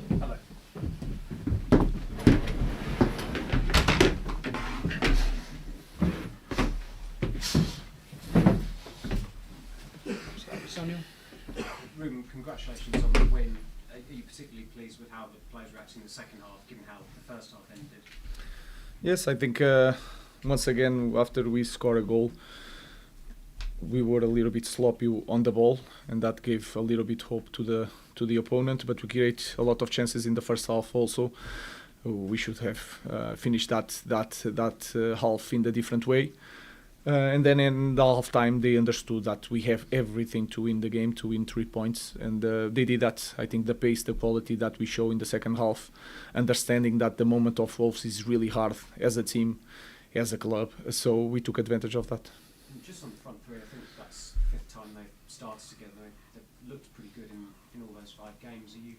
Hello. Sonia? Ruben, congratulations on the win. Are you particularly pleased with how the players reacted in the second half, given how the first half ended? Yes, I think once again, after we score a goal, we were a little bit sloppy on the ball, and that gave a little bit hope to the opponent. But we create a lot of chances in the first half also. We should have finished that half in a different way. And then in the half time, they understood that we have everything to win the game, to win 3 points. And they did that. I think the pace, the quality that we show in the second half, understanding that the moment of Wolves is really hard as a team, as a club. So we took advantage of that. And just on the front three, I think that's the fifth time they've started together. They've looked pretty good in all those 5 games. Are you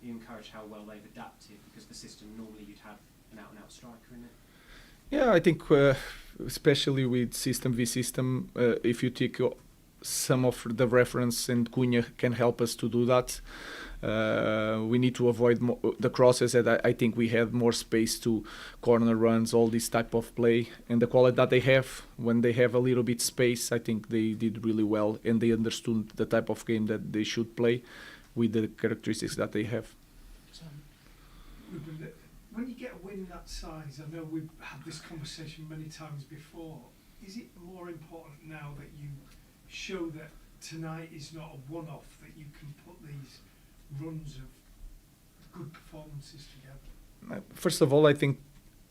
encouraged how well they've adapted? Because the system, normally you'd have an out-and-out striker in it. Yeah, I think especially with system v system, if you take some of the reference, and Cunha can help us to do that. We need to avoid the crosses, and I think we had more space to corner runs, all this type of play, and the quality that they have when they have a little bit space. I think they did really well, and they understood the type of game that they should play with the characteristics that they have. Ruben, when you get a win that size, I know we've had this conversation many times before, is it more important now that you show that tonight is not a one-off, that you can put these runs of good performances together? First of all, I think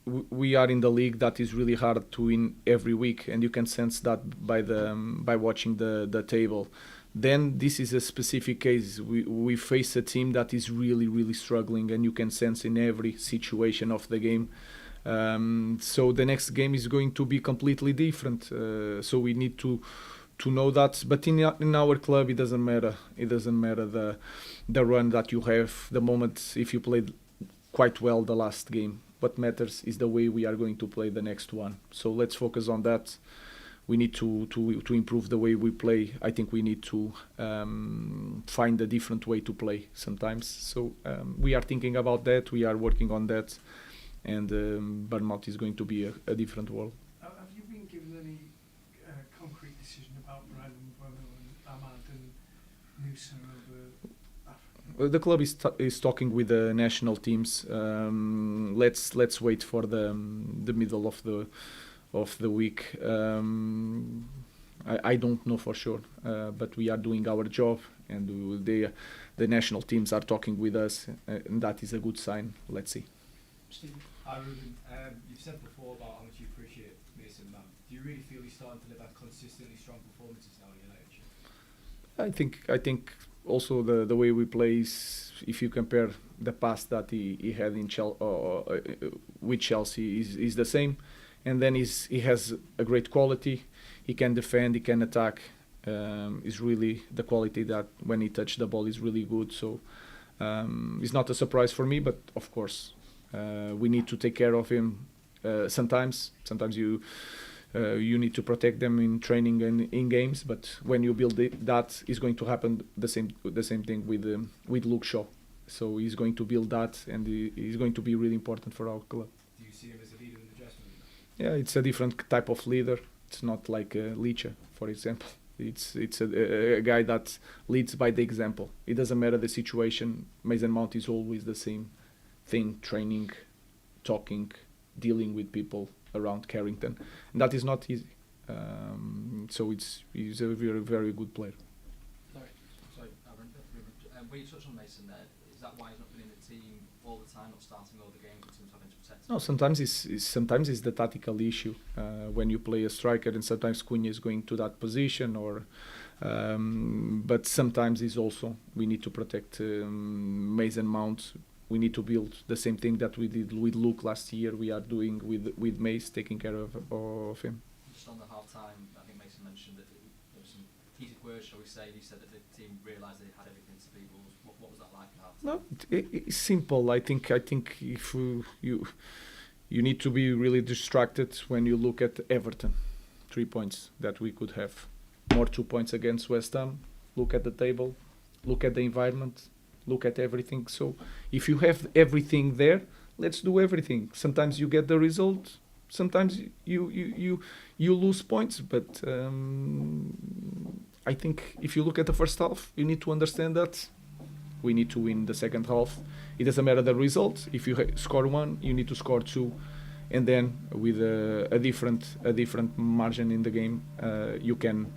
we are in the league that is really hard to win every week, and you can sense that by watching the table. Then this is a specific case. We face a team that is really struggling, and you can sense in every situation of the game. So the next game is going to be completely different. So we need to know that. But in our club, it doesn't matter. It doesn't matter the run that you have, the moment if you played quite well the last game. What matters is the way we are going to play the next one. So let's focus on that. We need to improve the way we play. I think we need to find a different way to play sometimes. So we are thinking about that. We are working on that. And Bournemouth is going to be a different world. Have you been given any concrete decision about Brian and Ahmad and Musa over Africa? The club is talking with the national teams. Let's wait for the middle of the week. I don't know for sure, but we are doing our job, and the national teams are talking with us, and that is a good sign. Let's see. Stephen? Hi Ruben, you've said before about how much you appreciate Mason Mount. Do you really feel he's starting to deliver consistently strong performances now at United? I think also the way we play is, if you compare the past that he had in with Chelsea, is the same. And then he has a great quality. He can defend, he can attack. Is really the quality that when he touches the ball is really good. So it's not a surprise for me, but of course we need to take care of him. Sometimes you need to protect them in training and in games. But when you build that, is going to happen the same thing with Luke Shaw. So he's going to build that, and he's going to be really important for our club. Do you see him as a leader in the dressing room? Yeah, it's a different type of leader. It's not like Licha, for example. It's a guy that leads by the example. It doesn't matter the situation. Mason Mount is always the same thing: training, talking, dealing with people around Carrington, and that is not easy. So he's a very good player. Sorry, Aaron. When you touched on Mason there, is that why he's not been in the team all the time, not starting all the games, and sometimes having to protect? No, sometimes it's the tactical issue when you play a striker, and sometimes Cunha is going to that position, but sometimes it's also we need to protect Mason Mount. We need to build the same thing that we did with Luke last year. We are doing with Mace, taking care of him. Just on the half time, I think Mason mentioned that there was some heated words, shall we say. He said that the team realised they had everything to beat Wolves. What was that like at half time? No, it's simple. I think if you need to be really distracted when you look at Everton, 3 points that we could have, more 2 points against West Ham. Look at the table, look at the environment. look at everything. So if you have everything there, let's do everything. Sometimes you get the result, sometimes you lose points, but I think if you look at the first half, you need to understand that we need to win the second half. It doesn't matter the result. If you score 1, you need to score 2, and then with a different margin in the game, you can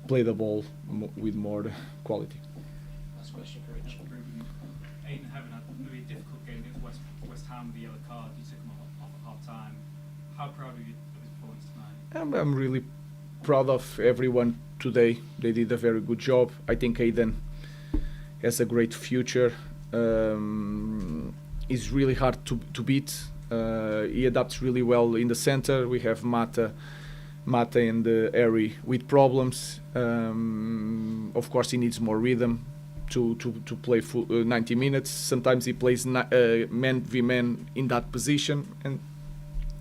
play the ball with more quality. Last question for Rich. Hayden having had maybe a difficult game against West Ham with the yellow card, you took him off at half time. How proud are you of his performance tonight? I'm really proud of everyone today. They did a very good job. I think Hayden has a great future. He's really hard to beat. He adapts really well in the center. We have Mata and Harry with problems. Of course, he needs more rhythm to play full 90 minutes. Sometimes he plays man v man in that position, and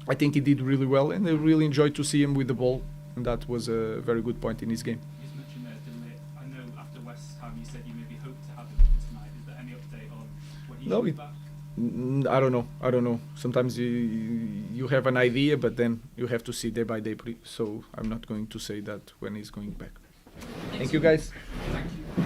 I think he did really well, and I really enjoyed to see him with the ball, and that was a very good point in his game. You just mentioned there, delay. I know after West Ham you said you maybe hoped to have him for tonight. Is there any update on when he should be back? I don't know. Sometimes you have an idea, but then you have to see day by day. So I'm not going to say that when he's going back. Thank you, guys. Thank you.